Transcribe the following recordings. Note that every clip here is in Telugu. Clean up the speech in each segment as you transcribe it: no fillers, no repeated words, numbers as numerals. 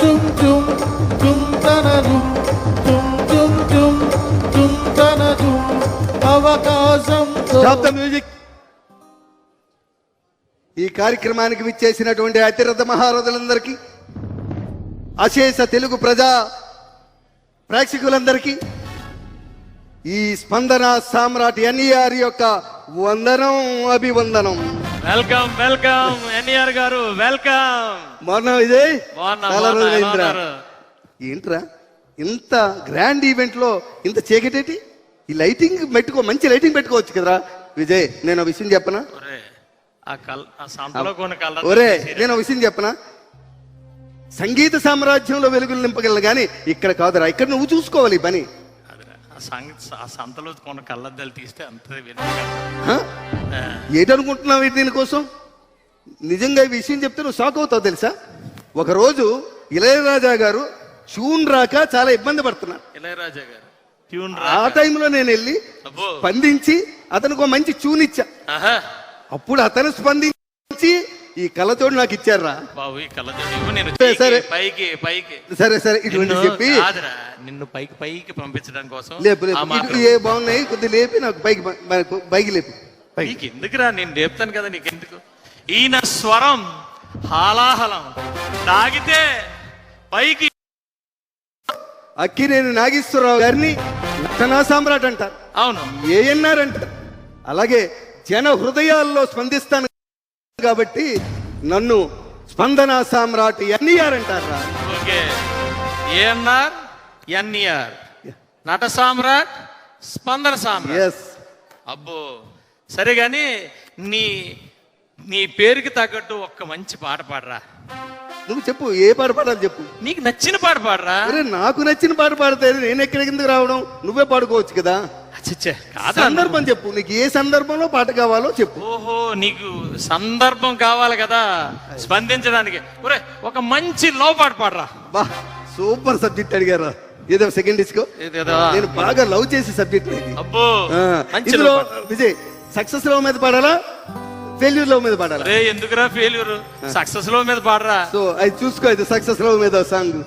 తుమ్ తుమ్ తుమ్ తనదు తుమ్ తుమ్ తుమ్ తుమ్ తనదు అవకాశం. Stop the music. ఈ కార్యక్రమానికి విచ్చేసినటువంటి అతిరథ మహారథులందరికీ, అశేష తెలుగు ప్రజా ప్రేక్షకులందరికీ ఈ స్పందన సామ్రాట్ ఎన్ఈఆర్ యొక్క వందనం, అభివందనం. వెల్కమ్ వెల్కమ్ ఎన్ఈఆర్ గారు, వెల్కమ్. మొన్న విజయ్ బాగున్నా, చాలా బాగున్నా, రోజులైందిరా. ఎలా ఉన్నారు? ఏంట్రా ఇంత గ్రాండ్ ఈవెంట్ లో ఇంత చీకటేటి? ఈ లైటింగ్ పెట్టుకో, మంచి లైటింగ్ పెట్టుకోవచ్చు కదరా విజయ్. నేను ఒక విషయం చెప్పనా? ఒరే, ఆ సంతలో కొన్ని కలర్. ఒరే, నేను ఒక విషయం చెప్పనా? సంగీత సామ్రాజ్యంలో వెలుగులు నింపగలను కానీ ఇక్కడ కాదురా. ఇక్కడ నువ్వు చూసుకోవాలి ఈ పని. అదిరా, ఆ సంతలో కొన్ని కళ్ళద్దాలు తీస్తే అంత హ? ఏంటనుకుంటున్నావు దీనికోసం? నిజంగా ఈ విషయం చెప్తే నువ్వు షాక్ అవుతావు తెలుసా. ఒకరోజు ఇళయరాజా గారు ట్యూన్ రాక చాలా ఇబ్బంది పడుతున్నారు. ఇళయరాజా గారు ట్యూన్ ఆ టైంలో నేను వెళ్ళి స్పందించి అతనికి ఒక మంచి ట్యూన్ ఇచ్చా. అప్పుడు అతను స్పందించి ఈ కళ్ళతోడు నాకు ఇచ్చారా బాబు. ఈ కళ్ళతోడు నేను సరే పైకి పైకి సరే సరే ఇటువంటి చెప్పి నిన్ను పైకి పైకి పంపించడం కోసం లేపు లేపు ఏ బాగున్నాయి కొద్ది లేపి నాకు పైకి లేపు. పైకి ఎందుకురా, నేను లేపుతాను కదా, నీకెందుకు? ఈయన స్వరం హాలాహలం తాగితే పైకి. అక్కినేని నాగేశ్వరరావు గారిని నటనా సామ్రాట్ అంటారు. అవును, ఏఎన్ఆర్ అంటారు. అలాగే జన హృదయాల్లో స్పందిస్తాను కాబట్టి నన్ను స్పందన సామ్రాట్ ఎన్ఈఆర్ అంటారా. ఓకే, ఏఎన్ఆర్ ఎన్ఈఆర్, నట సామ్రాట్, స్పందన సామ్రాట్. ఎస్. అబ్బో సరే గాని నీ పేరుకి తగ్గట్టు ఒక్క మంచి పాట పాడరా. నువ్వు చెప్పు, ఏ పాట పాడాలి చెప్పు. నీకు నచ్చిన పాట పాడరా. అరే నాకు నచ్చిన పాట పాడితే నేను ఎక్కడికి ఎందుకు రావడం? నువ్వే పాడుకోవచ్చు కదా. సందర్భం చెప్పు, నీకు ఏ సందర్భంలో పాట కావాలో చెప్పు. ఓహో, నీకు సందర్భం కావాలి కదా స్పందించడానికి. ఒరే, ఒక మంచి లవ్ పాట పాడరా. బా, సూపర్ సబ్జెక్ట్ అడిగారా. ఏదో సెకండ్ డిస్కో, నేను బాగా లవ్ చేసే సబ్జెక్ట్ ఇది. అబ్బో, ఇందులో విజయ్ సక్సెస్ లవ్ మీద పాడాలా, ఫెయిల్యూర్ లవ్ మీద పాడాలా? ఎందుకురా ఫెయిల్యూర్, సక్సెస్ లవ్ మీద పాడరా. సో అది చూసుకో, ఇది సక్సెస్ లవ్ మీద సాంగ్.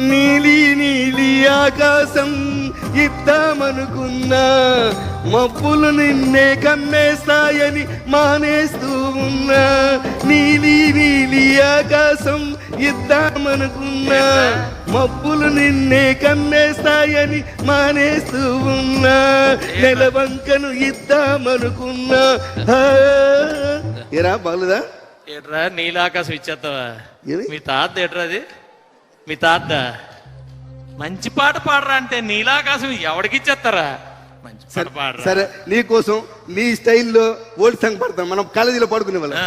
నీలి నీలి ఆకాశం ఇద్దామనుకున్నా, మబ్బులు నిన్నే కమ్మేస్తాయని మానేస్తూ ఉన్నా. నీలి నీలి ఆకాశం ఇద్దామనుకున్నా, మబ్బులు నిన్నే కమ్మేస్తాయని మానేస్తూ ఉన్నా. నెలవంకను ఇద్దామనుకున్నా. ఏరా బాగుదా? ఏట్రా నీలాకాశం ఇచ్చేస్తావా? మీ తాత ఏట్రా అది? మీ తాత మంచి పాట పాడరా అంటే నీలాకాశం ఎవడికి ఇచ్చేస్తారా? మంచి పాట పాడరా. సరే, నీ కోసం నీ స్టైల్లో ఓల్డ్ సాంగ్ పాడతాం, మనం కాలేజీలో పాడుకునే వాళ్ళం.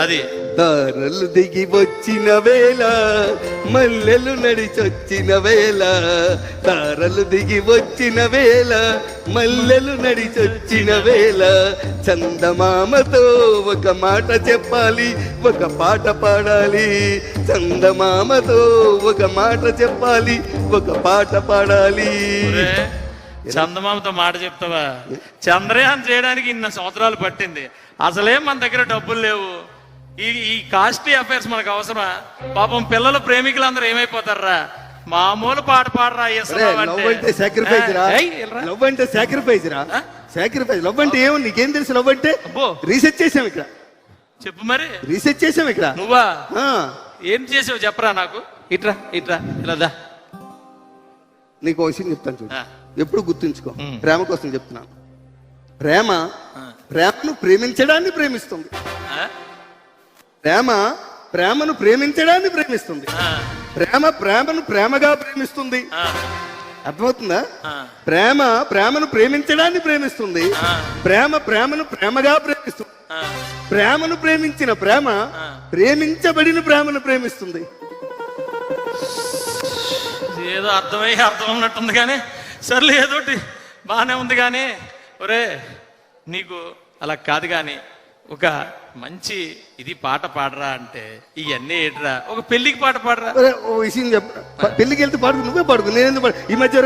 అది తారలు దిగి వచ్చిన వేళ, మల్లెలు నడిచొచ్చిన వేళ. తారలు దిగి వచ్చిన వేళ, మల్లెలు నడిచొచ్చిన వేళ. చందమామతో ఒక మాట చెప్పాలి, ఒక పాట పాడాలి. చందమామతో ఒక మాట చెప్పాలి, ఒక పాట పాడాలి. చందమామతో మాట చెప్తావా? చంద్రయాన్ చేయడానికి ఇన్ని సంవత్సరాలు పట్టింది, అసలే మన దగ్గర డబ్బులు లేవు. ఈ కాస్ట్లీ అఫైర్స్ మనకు అవసరమా? పాపం పిల్లలు ప్రేమికులందరూ ఏమైపోతారా? మామూలు పాట పాడరా. లవ్ అంటే సాక్రిఫైస్ రా. లవ్ అంటే సాక్రిఫైస్ రా. సాక్రిఫైస్. లవ్ అంటే ఏమో నీకేం తెలుసు? లవ్ అంటే రీసెర్చ్ చేసాం ఇక్కడ. చెప్పు మరి. రీసెర్చ్ చేసాం ఇక్కడ. నువ్వా? ఏం చేసావు చెప్పరా నాకు. ఇట్రా ఇట్రా ఇలా. నీకు ఒక విషయం చెప్తాను చూడు, ఎప్పుడు గుర్తుంచుకో. ప్రేమ కోసం చెప్తున్నాను. ప్రేమను ప్రేమించడాన్ని ప్రేమిస్తుంది. ప్రేమను ప్రేమించడాన్ని ప్రేమిస్తుంది. ప్రేమను ప్రేమగా ప్రేమిస్తుంది. అర్థమవుతుందా? ప్రేమను ప్రేమించడాన్ని ప్రేమిస్తుంది. ప్రేమను ప్రేమగా ప్రేమిస్తుంది. ప్రేమను ప్రేమించిన ప్రేమ ప్రేమించబడిన ప్రేమను ప్రేమిస్తుంది. ఏదో అర్థం ఉన్నట్టుంది కానీ సర్లే, ఏదోటి బాగానే ఉంది కానీ. ఒరే, నీకు అలా కాదు కానీ ఒక మంచి ఇది పాట పాడరా అంటే ఇవన్నీ ఏట్రా. ఒక పెళ్లికి పాట పాడరా. ఓ విషయం చెప్ప, పెళ్లికి వెళ్తే పాడుకు, నువ్వే పాడుకు, నేను ఎందుకు ఈ మధ్య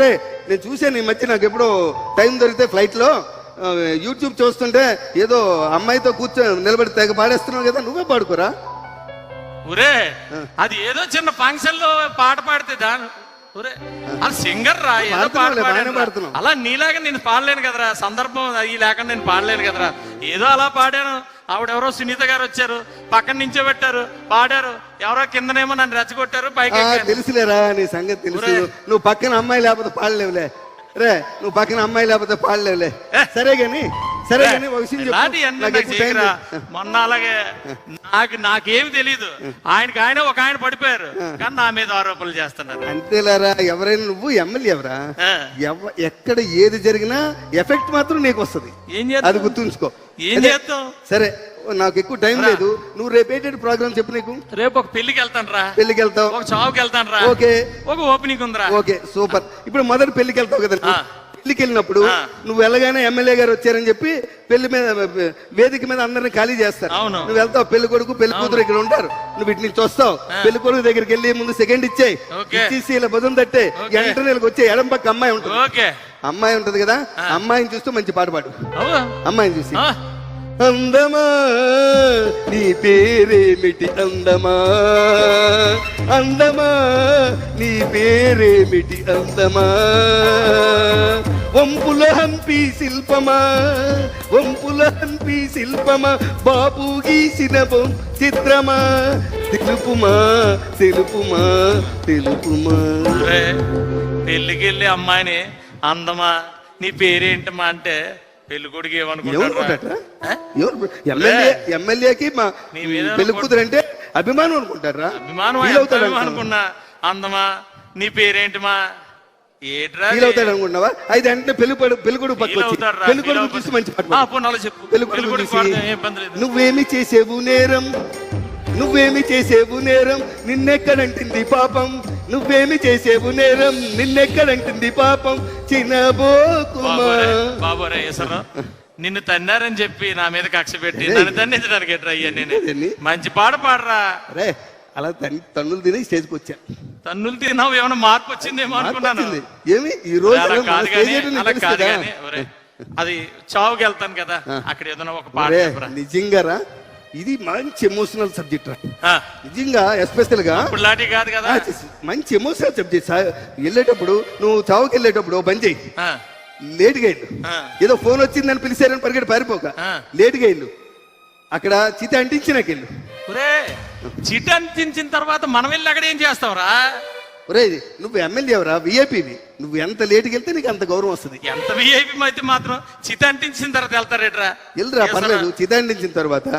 నేను చూసాను. ఈ మధ్య నాకు ఎప్పుడో టైం దొరికితే ఫ్లైట్ లో యూట్యూబ్ చూస్తుంటే ఏదో అమ్మాయితో నిలబడి తెగ పాడేస్తున్నావు కదా, నువ్వే పాడుకోరా. ఒరే అది ఏదో చిన్న ఫంక్షన్ లో పాట పాడితే దాని ఒరే అది సింగర్ రా ఏదో పాట పాడుతున్నావులే, బాగానే పాడాను రా. పాడుతున్నావు. అలా నీలాగా నేను పాడలేను కదరా, సందర్భం అయ్యి లేకుండా నేను పాడలేను కదరా, ఏదో అలా పాడాను. ఆవిడెవరో సునీత గారు వచ్చారు, పక్కన నించోబెట్టారు, పాడారు. ఎవరో కిందనేమో నన్ను రెచ్చగొట్టారు, పైకి ఎక్కాను. తెలుసులేరా నీ సంగతి తెలుసు. ఒరే. నువ్వు పక్కన అమ్మాయి లేకపోతే పాడలేవులే రే, నువ్వు పక్కన అమ్మాయి లేకపోతే పాడలేవులే. సరే గాని ఒక విషయం చెప్పు. ఇలాంటివన్నీ నాకు నాకు ఎక్కువ టైం చేయకురా. లేదు. మొన్న అలాగే నాకేమి తెలీదు, ఆయన ఒక ఆయన పడిపోయారు, కానీ నా మీద ఆరోపణలు చేస్తున్నారు. అంతేలేరా, ఎవరైనా నువ్వు ఎమ్మెల్యే ఎవరా, ఆ. ఎక్కడ ఏది జరిగినా ఎఫెక్ట్ మాత్రం నీకు వస్తుంది, ఏం చేద్దాం? అది గుర్తుంచుకో. ఏం అదే, చేద్దాం? సరే నాకు ఎక్కువ టైం లేదు, నువ్వు రేపు ఏంటంటే ప్రోగ్రామ్ చెప్పు. నీకు రేపు ఒక పెళ్లికి వెళ్తాను రా, పెళ్లికి వెళ్తావు, ఒక చావుకి వెళ్తాను రా, ఓకే ఒక ఓపెనింగ్ ఉందిరా. Okay super. ఇప్పుడు మొదటి పెళ్లికి వెళ్తావు కదా, ఆ. పెళ్లికి వెళ్ళినప్పుడు ఆ. నువ్వు వెళ్ళగానే ఎమ్మెల్యే గారు వచ్చారని చెప్పి పెళ్లి మీద వేదిక మీద అందరిని ఖాళీ చేస్తారు. అవును. నువ్వు వెళ్తావు, పెళ్లి కొడుకు పెళ్లి కూతురు ఇక్కడ ఉంటారు, నువ్వు ఇటు నుంచి వస్తావు, పెళ్లి కొడుకు దగ్గరికి వెళ్ళి ముందు సెకండ్ ఇచ్చేయి, ఓకే. ఇచ్చేసి ఇలా భుజం తట్టే, ఓకే. వెంటనే వచ్చే ఎడం పక్క అమ్మాయి ఉంటుంది, ఓకే అమ్మాయి ఉంటది కదా, అమ్మాయిని చూస్తూ మంచి పాట పాడు. అవునా? అమ్మాయిని చూసి ఆ. అందమా నీ పేరేమిటి అందమా, అందమా నీ పేరేమిటి అందమా, వంపుల హంపి శిల్పమా, వంపుల హంపి శిల్పమా, బాబు గీసిన చిత్రమా, తెలుపుమా తెలుపుమా తెలుపుమా. ఒరే, పెళ్లికి వెళ్ళి అమ్మాయిని అందమా నీ పేరేంటమ్మా అంటే పెళ్లి కొడుకు ఏమనుకుంటారా? ఏమనుకుంటారా? ఎమ్మెల్యేకి మా నీ మీద పెళ్లి కూతురు అంటే అభిమానం అనుకుంటారా? అభిమానం ఫీల్ అవుతాడు అనుకున్నా. అందమా నీ పేరేంటిమా ఏట్రా ఫీల్ అవుతాడు అనుకుంటున్నావా? అయితే అంటే పెళ్ళికొడుకు పక్క వచ్చి పెళ్ళికొడుకు చూసి మంచి పాట పాడు. చెప్పు. పెళ్ళికొడుకు పెళ్ళికొడుకు చూసి, పాడితే ఏం ఇబ్బంది లేదు. నువ్వేమి చేసేవు నేరం, నువ్వేమి చేసేవు నేరం, నిన్నెక్కడంటుంది పాపం, నువ్వేమి చేసేవు నేరం, నిన్నెక్కడంటుంది పాపం, చిన్నబోకుమా. బాబోరే ఈశ్వరం, నిన్ను తన్నారని చెప్పి నా మీద కక్ష పెట్టి నన్ను తన్నించడానికి ఎట్రా అయ్యా నేను. మంచి పాట పాడరా. రే అలా తన్నులు తిని స్టేజ్కి వచ్చా, తన్నులు తిన్నావు, ఏమైనా మార్పు వచ్చిందేమో అనుకున్నాను. వచ్చింది. ఏమి ఈ రోజు అలా మన కాదు స్టేజ్ కానీ, ఏంటో నీకు అలా తెలుసు కాదు కదా? కానీ, ఒరే, అది చావుకి వెళ్తాను కదా, అక్కడ ఏదైనా ఒక పాట ఒరే, చెప్పరా. నిజంగా రా, ఇది మంచి ఎమోషనల్ సబ్జెక్ట్ రా, ఆ, నిజంగా ఎస్పెషల్ గా ఇప్పుడు లాంటి కాదు కదా. మంచి ఎమోషనల్ సబ్జెక్ట్. వెళ్ళేటప్పుడు నువ్వు చావుకి వెళ్ళేటప్పుడు ఓ పని చెయ్యి, ఆ, లేటుగా వెళ్ళు, ఆ. ఏదో ఫోన్ వచ్చిందని పిలిచారని పరిగెట్టి పారిపోక, ఆ. లేటుగా వెళ్ళు, అక్కడ చిత అంటించినాకెళ్ళు. ఒరే, చిట్ అందించిన తర్వాత మనం వెళ్ళి అక్కడ ఏం చేస్తావురా? ఒరే నువ్వు ఎమ్మెల్యే ఎవరా, విఐపివి, నువ్వు ఎంత లేటుకి వెళ్తే నీకు అంత గౌరవం వస్తుంది. ఎంత విఐపి అయితే మాత్రం చిట్ అంటించిన తర్వాత వెళ్తారేట్రా? వెళ్ళరా పర్లేదు, చిత అంటించిన తర్వాత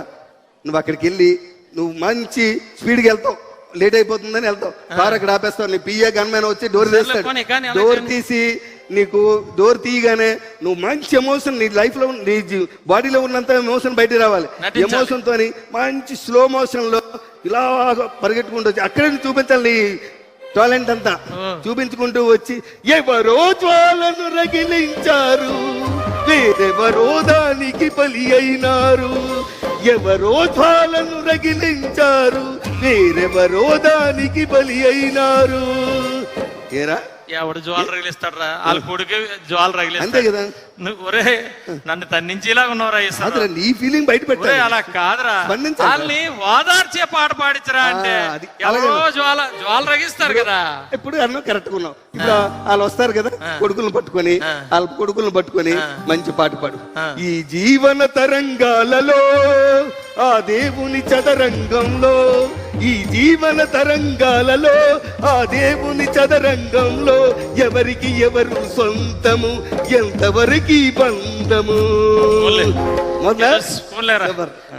నువ్వు అక్కడికి వెళ్ళి నువ్వు మంచి స్పీడ్కి వెళ్తావు, లేట్ అయిపోతుందని వెళ్తావు, కారు అక్కడ ఆపేస్తావు, నీ పిఏ గన్మెన్ వచ్చి డోర్ తీస్తాడు, కానీ అలా డోర్ తీసి నీకు డోర్ తీయగానే నువ్వు మంచి ఎమోషన్ నీ లైఫ్ లో నీ బాడీలో ఉన్నంత ఎమోషన్ బయటికి రావాలి. నటించాలి. ఎమోషన్ తోని మంచి స్లో మోషన్ లో ఇలా పరిగెట్టుకుంటూ వచ్చి అక్కడే చూపించాలి నీ టాలెంట్ అంతా చూపించుకుంటూ వచ్చి, ఎవరో జ్వాలను రగిలించారు, వేరెవరో దానికి బలి అయినారు, ఎవరో జ్వాలను రగిలించారు, వేరెవరో దానికి బలి అయినారు. ఏరా ఎవడు జ్వాల రగిలిస్తాడరా? వాళ్ళ కొడుకు జ్వాల అంతే రగిలిస్తాడు కదా. నువ్వు ఒరే నన్ను తన్నించేలా ఉన్నావురా ఈశ్వరం. అసలు నీ ఫీలింగ్ బయట ఒరే పెట్టాలి. అలా కాదురా, స్పందించాలి. వాళ్ళని ఓదార్చే పాట పాడించరా అంటే అది ఎవరో జ్వాల రగిస్తారు కదా. ఇప్పుడు అన్న కరెక్ట్ ఉన్నావు. ఇప్పుడు వాళ్ళు వస్తారు కదా, కొడుకులను పట్టుకొని, వాళ్ళ కొడుకులను పట్టుకొని మంచి పాట పాడు. ఈ జీవన తరంగాలలో ఆ దేవుని చదరంగంలో, ఈ జీవన తరంగాలలో ఆ దేవుని చదరంగంలో, ఎవరికి ఎవరు సొంతము, ఎంతవరకు బంధము.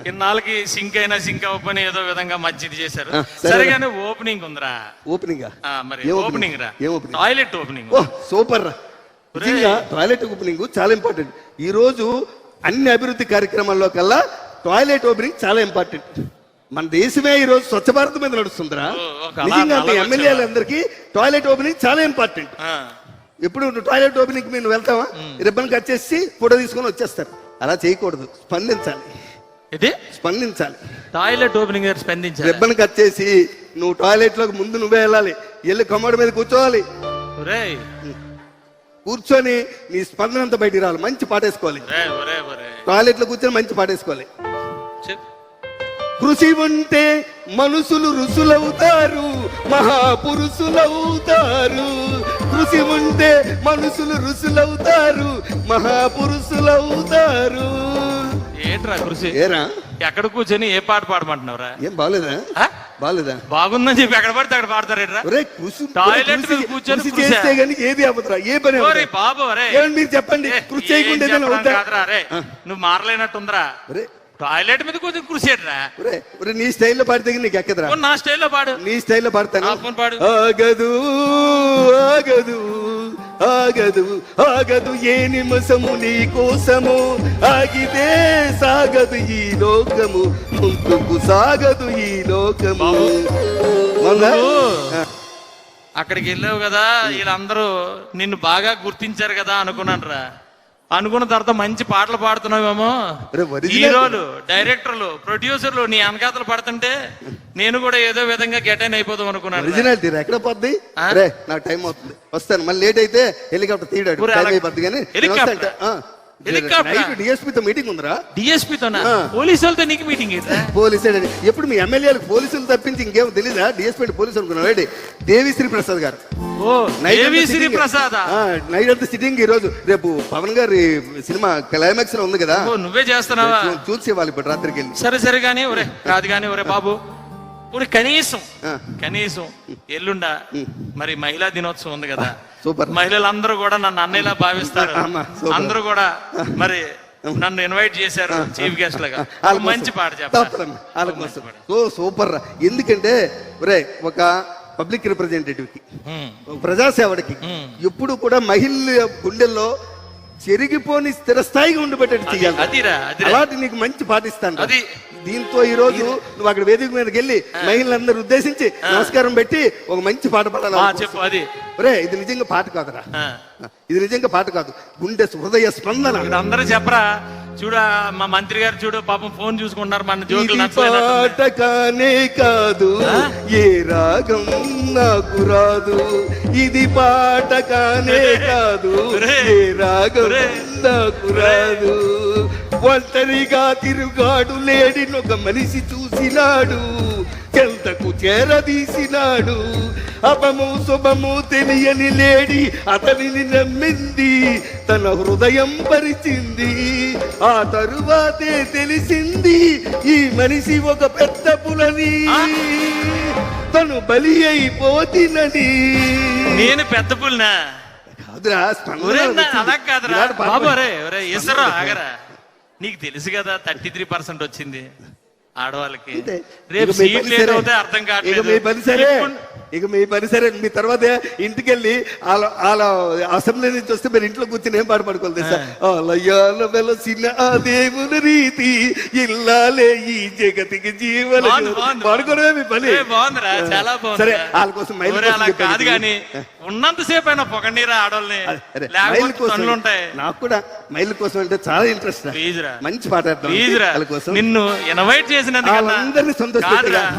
ఇన్నాళ్ళకి సింక్ అయినా సింక్ అవ్వని ఏదో విధంగా మంచిది చేశారు. సరే. సరిగానే ఓపెనింగ్ ఉందిరా. ఓపెనింగ్ మరి ఓపెనింగ్ రా, టాయిలెట్ ఓపెనింగ్. ఓ సూపర్ రా, నిజంగా టాయిలెట్ ఓపెనింగ్ చాలా ఇంపార్టెంట్. ఈ రోజు అన్ని అభివృద్ధి కార్యక్రమాల్లో కల్లా టాయిలెట్ ఓపెనింగ్ చాలా ఇంపార్టెంట్. మన దేశమే ఈ రోజు స్వచ్ఛ భారత్ మీద నడుస్తుందిరా. నిజంగా ఎమ్మెల్యేలందరికీ టాయిలెట్ ఓపెనింగ్ చాలా ఇంపార్టెంట్. ఎప్పుడు నువ్వు టాయిలెట్ ఓపెనింగ్ మీద నువ్వు వెళ్తావా, రిబ్బన్ కట్ చేసి ఫోటో తీసుకొని వచ్చేస్తారు. అలా చేయకూడదు, స్పందించాలి. ఇది స్పందించాలి. టాయిలెట్ ఓపెనింగ్ స్పందించాలి. రిబ్బన్ కట్ చేసి నువ్వు టాయిలెట్ లోకి ముందు నువ్వే వెళ్ళాలి, వెళ్ళి కమోడ్ మీద కూర్చోవాలి, కూర్చొని నీ స్పందన అంతా బయటికి రావాలి. మంచి పాట వేసుకోవాలి, టాయిలెట్ లో కూర్చొని మంచి పాట వేసుకోవాలి. కృషి ఉంటే మనుషులు ఋషులవుతారు, మహాపురుషులవుతారు. కృషి ఉంటే మనుషులు ఋషులవుతారు, మహాపురుషులవుతారు. ఏంట్రా కృషి? ఏరా ఎక్కడ కూర్చొని ఏ పాట పాడమంటున్నావురా? ఏం బాగాలేదా? ఆ? బాగాలేదా? బాగుందని చెప్పి ఎక్కడ పడితే అక్కడ పాడతారేట్రా? ఒరే కృషి టాయిలెట్ మీద కూర్చొని కృషి కృషి. చేస్తే గానీ ఏది అవ్వదురా, ఏ పని ఓరే అవ్వదురా. బాబు అరే ఏమండి మీరు చెప్పండి, కృషి చేయకుండా ఏదైనా అవుతా? నువ్వు మారలేనట్టుందిరా. ఒరే టాయిలెట్ మీద కూర్చొని కృషిరా. ఒరే ఒరే నీ స్టైల్లో పాడితే నీకు ఎక్కదరా? నా స్టైల్లో పాడు. నీ స్టైల్లో పాడతాను. ఆ, పోనీ పాడు. ఆగదు ఆగదు ఆగదు ఆగదు ఏ నిమిషము నీ కోసము, ఆగితే సాగదు ఈ లోకము, ముందుకు సాగదు ఈ లోకము. అవునా? ఆ, అక్కడికి వెళ్ళావు కదా, వీళ్ళందరూ నిన్ను బాగా గుర్తించారు కదా అనుకున్నాను రా. అనుకున్న తర్వాత మంచి పాటలు పాడుతున్నావేమో. ఒరే, original. హీరోలు, డైరెక్టర్లు, ప్రొడ్యూసర్లు నీ వెనకాతలు పడుతుంటే నేను కూడా ఏదో విధంగా గెటైన్ అయిపోదాం అనుకున్నాను. ఒరిజినాలిటీ ఎక్కడ పోద్ది? ఆ? రే నాకు టైం అవుతుంది, వస్తాను. మళ్ళీ లేట్ అయితే హెలికాప్టర్ తీయడాడు, ఒరే, టైం అలా- అయిపోద్ది. కానీ హెలికాప్టర్? హెలికాప్టర్? డిఎస్పీతో మీటింగ్ ఉందిరా. డిఎస్పీతోనా? ఆ. పోలీసులతో నీకు మీటింగ్ ఏంట్రా? పోలీసు ఎప్పుడు మీ ఎమ్మెల్యేలకు పోలీసులు తప్పించి ఇంకేమో తెలీదా? డిఎస్పీ పోలీసు అనుకున్నాడు. దేవిశ్రీ ప్రసాద్ గారు ఓ దేవిశ్రీ ప్రసాద్. నైట్ అంతా సిట్టింగ్. ఈ రోజు రేపు పవన్ గారి సినిమా క్లైమాక్స్ లో ఉంది కదా, ఓ నువ్వే చేస్తున్నావా? చూసి వాళ్ళు ఇప్పుడు రాత్రికి వెళ్ళి. సరే సరే గానీ ఒరే కాదు గానీ ఒరే బాబు, ఒరే కనీసం ఆ. కనీసం ఎల్లుండా మరి మహిళా దినోత్సవం ఉంది కదా, సూపర్. మహిళలందరూ కూడా నన్ను అన్నయ్యలా భావిస్తారు. అమ్మా, సూపర్. అందరూ కూడా మరి నన్ను ఇన్వైట్ చేశారు చీఫ్ గెస్ట్ లాగా. వాళ్ళ ఒక మంచి కోసం. పాట తప్పదమ్మా, వాళ్ళ కోసం. ఓ సూపర్ రా. ఎందుకంటే ఒరే ఒక పబ్లిక్ రిప్రజెంటేటివ్ కి, ఒక ప్రజాసేవడికి ఎప్పుడు కూడా మహిళ గుండెల్లో చెరిగిపోని స్థిరస్థాయిగా ఉండిపెట్టేట్టు చెయ్యాలి. అదిరా అదిరా అలాంటి నీకు మంచి పాటిస్తాను. అది. దీంతో ఈ రోజు నువ్వు అక్కడ వేదిక మీదకి వెళ్ళి మహిళలందరూ ఉద్దేశించి నమస్కారం పెట్టి ఒక మంచి పాట పాడాలి. చెప్పు అది. ఒరే ఇది నిజంగా పాట కాదురా, ఆ. ఇది నిజంగా పాట కాదు, గుండె హృదయ స్పందన. ఇది అందరూ చెప్పరా. చూడ మా మంత్రి గారు చూడు పాపం ఫోన్ చూసుకుంటున్నారు, మన ఇది జోకులు పాట నచ్చలేదు. కానే కాదు, ఏ రాగం నాకు రాదు. ఇది పాట కానే కాదు, ఏ రాగం నాకు రాదు. ఒంటరిగా తిరుగాడు లేడినొక మనిషి చూసినాడు, చెంతకు చేరదీసినాడు. అపము శుభము తెలియని లేడి అతనిని నమ్మింది, తన హృదయం పరిచింది. ఆ తరువాతే తెలిసింది ఈ మనిషి ఒక పెద్ద పులని, తను బలి అయిపోతినని. నేను పెద్ద పుల్నా? కాదురా, ఒరే స్పందన వచ్చింది. అలా కాదురా ఇలాంటి పాట బాబు. పాడు. అరే ఒరే ఎసరా ఆగరా. నీకు తెలుసు కదా 33% వచ్చింది ఆడవాళ్ళకి. అంతే. రేపు ఇక మీ సీట్లు పని సరే. ఏదవుతాయి అర్థం ఇక కావట్లేదు. మీ పని సరే, ఇప్పుడు- ఇక మీ పని సరే. మీ తర్వాత ఇంటికి వెళ్ళి వాళ్ళ అసెంబ్లీ నుంచి వస్తే మీరు ఇంట్లో కూర్చొని ఏం పాట పాడుకోవాలి తెలుసా? ఆలయాల వెలసిన ఆ దేవుని రీతి ఇల్లాలే ఈ జగతికి జీవన. బాగుంది, బాగుంది. పాడుకోవడమే మీ పని. ఏ, బాగుందిరా చాలా బాగుంది. సరే వాళ్ళ కోసం మైల్ ఒరే, కోసం అలా చెప్పాను. కాదు గాని ఉన్నంతసేపు అయినా పొగండిరా ఆడోళ్ళని, అరే, మైల్ లేకపోతే కోసం పనులు ఉంటాయి. నాకు కూడా మైల్ కోసం అంటే చాలా ఇంట్రెస్ట్. ప్లీజ్ రా మంచి పాట వేద్దాం. ప్లీజ్ రా. వాళ్ళ కోసం నిన్ను ఇన్వైట్ చేసినందుకన్నా వాళ్ళందరినీ సంతోషపెట్టేలా.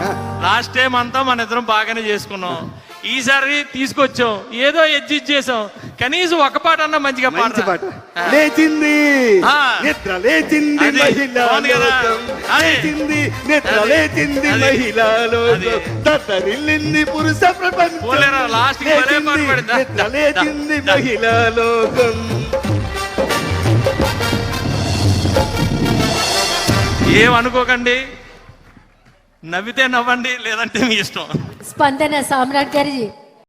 లాస్ట్ టైం అంతా మన ఇద్దరం బాగానే చేసుకున్నాం. ఈసారి తీసుకొచ్చాం, ఏదో ఎడ్జిట్ చేసాం. కనీసం ఒక పాట అన్నా మంచిగా మంచి పాట. పాట. లేచింది ఆ. నిద్ర లేచింది అది మహిళా బాగుంది కదా. లోకం. అది. లేచింది నిద్ర అది. లేచింది అది. మహిళా లోకం. అది. తత్తరిల్లింది పురుష ప్రపంచం. పోలేరా, last కి భలే పాట లేచింది పాడిందా? నిద్ర లేచింది మహిళా లోకం. ఏమనుకోకండి, నవ్వితే నవ్వండి, లేదంటే మీ ఇష్టం. స్పందన సామ్రాట్ గారి